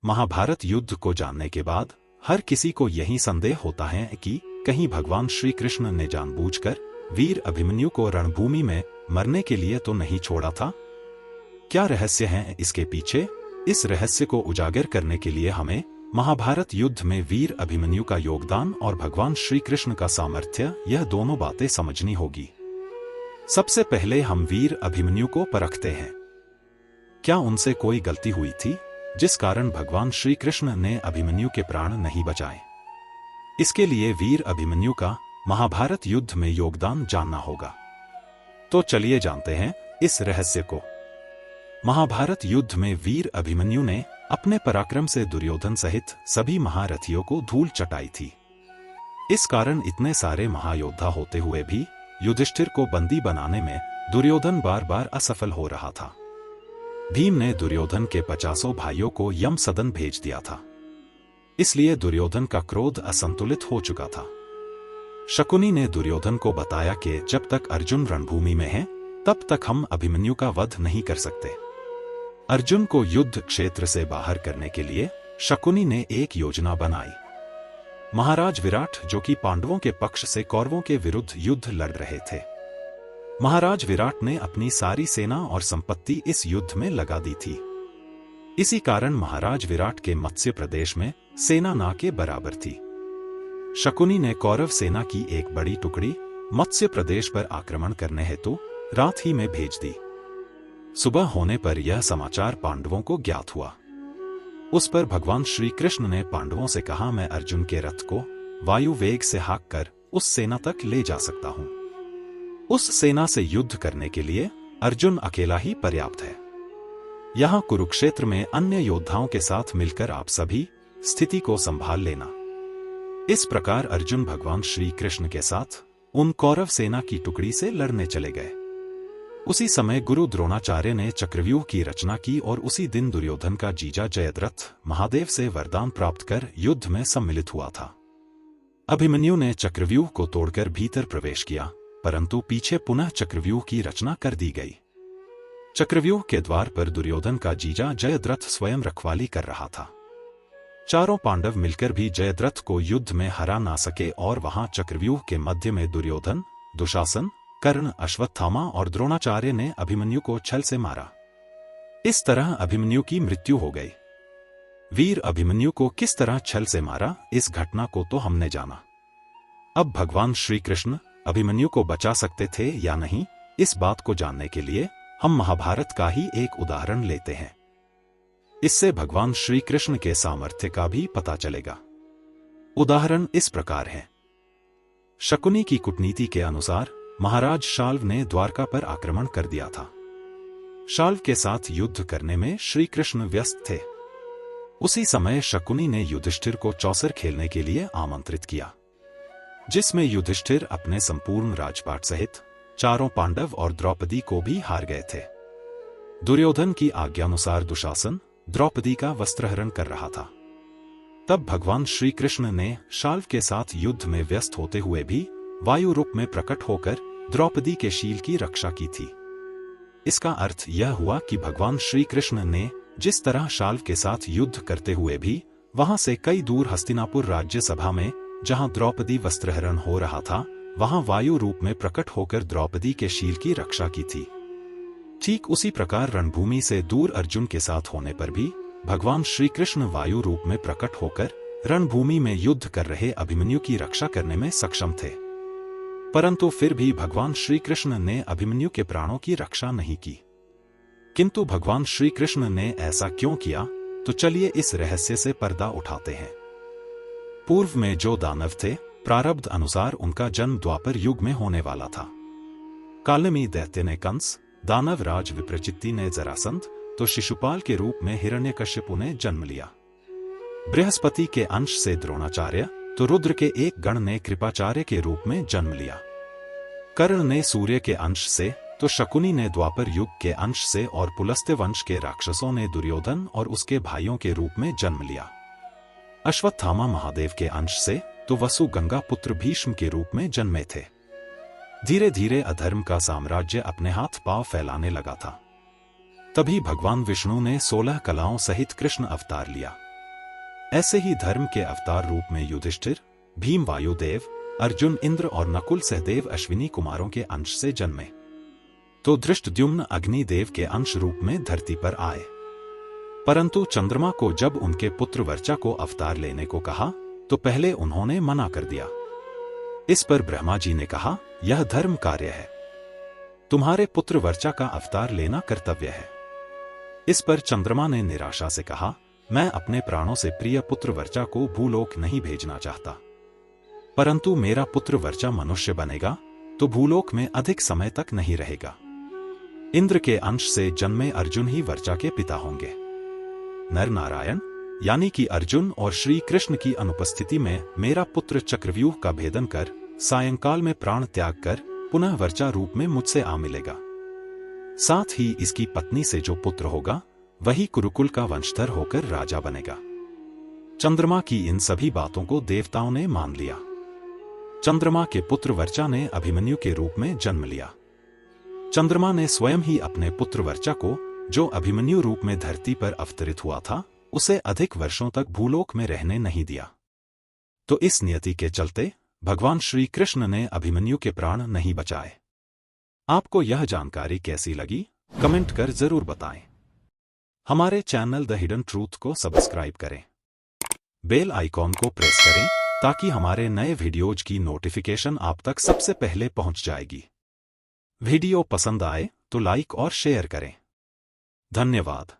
महाभारत युद्ध को जानने के बाद हर किसी को यही संदेह होता है कि कहीं भगवान श्री कृष्ण ने जानबूझकर वीर अभिमन्यु को रणभूमि में मरने के लिए तो नहीं छोड़ा था। क्या रहस्य है इसके पीछे? इस रहस्य को उजागर करने के लिए हमें महाभारत युद्ध में वीर अभिमन्यु का योगदान और भगवान श्री कृष्ण का सामर्थ्य, यह दोनों बातें समझनी होगी। सबसे पहले हम वीर अभिमन्यु को परखते हैं। क्या उनसे कोई गलती हुई थी जिस कारण भगवान श्री कृष्ण ने अभिमन्यु के प्राण नहीं बचाए? इसके लिए वीर अभिमन्यु का महाभारत युद्ध में योगदान जानना होगा। तो चलिए जानते हैं इस रहस्य को। महाभारत युद्ध में वीर अभिमन्यु ने अपने पराक्रम से दुर्योधन सहित सभी महारथियों को धूल चटाई थी। इस कारण इतने सारे महायोद्धा होते हुए भी युधिष्ठिर को बंदी बनाने में दुर्योधन बार बार असफल हो रहा था। भीम ने दुर्योधन के 50 भाइयों को यम सदन भेज दिया था। इसलिए दुर्योधन का क्रोध असंतुलित हो चुका था। शकुनी ने दुर्योधन को बताया कि जब तक अर्जुन रणभूमि में है तब तक हम अभिमन्यु का वध नहीं कर सकते। अर्जुन को युद्ध क्षेत्र से बाहर करने के लिए शकुनी ने एक योजना बनाई। महाराज विराट, जो कि पांडवों के पक्ष से कौरवों के विरुद्ध युद्ध लड़ रहे थे, महाराज विराट ने अपनी सारी सेना और संपत्ति इस युद्ध में लगा दी थी। इसी कारण महाराज विराट के मत्स्य प्रदेश में सेना ना के बराबर थी। शकुनी ने कौरव सेना की एक बड़ी टुकड़ी मत्स्य प्रदेश पर आक्रमण करने हेतु रात ही में भेज दी। सुबह होने पर यह समाचार पांडवों को ज्ञात हुआ। उस पर भगवान श्री कृष्ण ने पांडवों से कहा, मैं अर्जुन के रथ को वायु वेग से हाँक कर उस सेना तक ले जा सकता हूं। उस सेना से युद्ध करने के लिए अर्जुन अकेला ही पर्याप्त है। यहां कुरुक्षेत्र में अन्य योद्धाओं के साथ मिलकर आप सभी स्थिति को संभाल लेना। इस प्रकार अर्जुन भगवान श्री कृष्ण के साथ उन कौरव सेना की टुकड़ी से लड़ने चले गए। उसी समय गुरु द्रोणाचार्य ने चक्रव्यूह की रचना की और उसी दिन दुर्योधन का जीजा जयद्रथ महादेव से वरदान प्राप्त कर युद्ध में सम्मिलित हुआ था। अभिमन्यु ने चक्रव्यूह को तोड़कर भीतर प्रवेश किया, परंतु पीछे पुनः चक्रव्यूह की रचना कर दी गई। चक्रव्यूह के द्वार पर दुर्योधन का जीजा जयद्रथ स्वयं रखवाली कर रहा था। चारों पांडव मिलकर भी जयद्रथ को युद्ध में हरा ना सके और वहां चक्रव्यूह के मध्य में दुर्योधन, दुशासन, कर्ण, अश्वत्थामा और द्रोणाचार्य ने अभिमन्यु को छल से मारा। इस तरह अभिमन्यु की मृत्यु हो गई। वीर अभिमन्यु को किस तरह छल से मारा, इस घटना को तो हमने जाना। अब भगवान श्री कृष्ण अभिमन्यु को बचा सकते थे या नहीं, इस बात को जानने के लिए हम महाभारत का ही एक उदाहरण लेते हैं। इससे भगवान श्री कृष्ण के सामर्थ्य का भी पता चलेगा। उदाहरण इस प्रकार है। शकुनी की कूटनीति के अनुसार महाराज शाल्व ने द्वारका पर आक्रमण कर दिया था। शाल्व के साथ युद्ध करने में श्री कृष्ण व्यस्त थे। उसी समय शकुनी ने युधिष्ठिर को चौसर खेलने के लिए आमंत्रित किया, जिसमें युधिष्ठिर अपने संपूर्ण राजपाट सहित चारों पांडव और द्रौपदी को भी हार गए थे। दुर्योधन की आज्ञानुसार दुशासन द्रौपदी का वस्त्रहरण कर रहा था। तब भगवान श्री कृष्ण ने शाल्व के साथ युद्ध में व्यस्त होते हुए भी वायु रूप में प्रकट होकर द्रौपदी के शील की रक्षा की थी। इसका अर्थ यह हुआ कि भगवान श्री कृष्ण ने जिस तरह शाल्व के साथ युद्ध करते हुए भी वहां से कई दूर हस्तिनापुर राज्य सभा में, जहां द्रौपदी वस्त्रहरण हो रहा था, वहां वायु रूप में प्रकट होकर द्रौपदी के शील की रक्षा की थी। ठीक उसी प्रकार रणभूमि से दूर अर्जुन के साथ होने पर भी भगवान श्री कृष्ण वायु रूप में प्रकट होकर रणभूमि में युद्ध कर रहे अभिमन्यु की रक्षा करने में सक्षम थे। परंतु फिर भी भगवान श्री कृष्ण ने अभिमन्यु के प्राणों की रक्षा नहीं की। किंतु भगवान श्री कृष्ण ने ऐसा क्यों किया, तो चलिए इस रहस्य से पर्दा उठाते हैं। पूर्व में जो दानव थे, प्रारब्ध अनुसार उनका जन्म द्वापर युग में होने वाला था। कालनेमी दैत्य ने कंस, दानव राज विप्रचित्ति ने जरासंध, तो शिशुपाल के रूप में हिरण्यकश्यपु ने जन्म लिया। बृहस्पति के अंश से द्रोणाचार्य, तो रुद्र के एक गण ने कृपाचार्य के रूप में जन्म लिया। कर्ण ने सूर्य के अंश से, तो शकुनी ने द्वापर युग के अंश से और पुलस्त्य वंश के राक्षसों ने दुर्योधन और उसके भाइयों के रूप में जन्म लिया। अश्वत्थामा महादेव के अंश से, तो वसु गंगा पुत्र भीष्म के रूप में जन्मे थे। धीरे धीरे अधर्म का साम्राज्य अपने हाथ पांव फैलाने लगा था। तभी भगवान विष्णु ने 16 कलाओं सहित कृष्ण अवतार लिया। ऐसे ही धर्म के अवतार रूप में युधिष्ठिर, भीम वायुदेव, अर्जुन इंद्र और नकुल सहदेव अश्विनी कुमारों के अंश से जन्मे। तो धृष्टद्युम्न अग्निदेव के अंश रूप में धरती पर आए। परंतु चंद्रमा को जब उनके पुत्र वर्चा को अवतार लेने को कहा तो पहले उन्होंने मना कर दिया। इस पर ब्रह्मा जी ने कहा, यह धर्म कार्य है, तुम्हारे पुत्र वर्चा का अवतार लेना कर्तव्य है। इस पर चंद्रमा ने निराशा से कहा, मैं अपने प्राणों से प्रिय पुत्र वर्चा को भूलोक नहीं भेजना चाहता, परंतु मेरा पुत्र वर्चा मनुष्य बनेगा तो भूलोक में अधिक समय तक नहीं रहेगा। इंद्र के अंश से जन्मे अर्जुन ही वर्चा के पिता होंगे। नर नारायण यानी कि अर्जुन और श्री कृष्ण की अनुपस्थिति में मेरा पुत्र चक्रव्यूह का भेदन कर सायंकाल में प्राण त्याग कर पुनः वर्चा रूप में मुझसे आ मिलेगा। साथ ही इसकी पत्नी से जो पुत्र होगा वही कुरुकुल का वंशधर होकर राजा बनेगा। चंद्रमा की इन सभी बातों को देवताओं ने मान लिया। चंद्रमा के पुत्र वर्चा ने अभिमन्यु के रूप में जन्म लिया। चंद्रमा ने स्वयं ही अपने पुत्र वर्चा को, जो अभिमन्यु रूप में धरती पर अवतरित हुआ था, उसे अधिक वर्षों तक भूलोक में रहने नहीं दिया। तो इस नियति के चलते भगवान श्री कृष्ण ने अभिमन्यु के प्राण नहीं बचाए। आपको यह जानकारी कैसी लगी, कमेंट कर जरूर बताएं। हमारे चैनल द हिडन ट्रूथ को सब्सक्राइब करें, बेल आइकॉन को प्रेस करें ताकि हमारे नए वीडियोज की नोटिफिकेशन आप तक सबसे पहले पहुंच जाएगी। वीडियो पसंद आए तो लाइक और शेयर करें। धन्यवाद।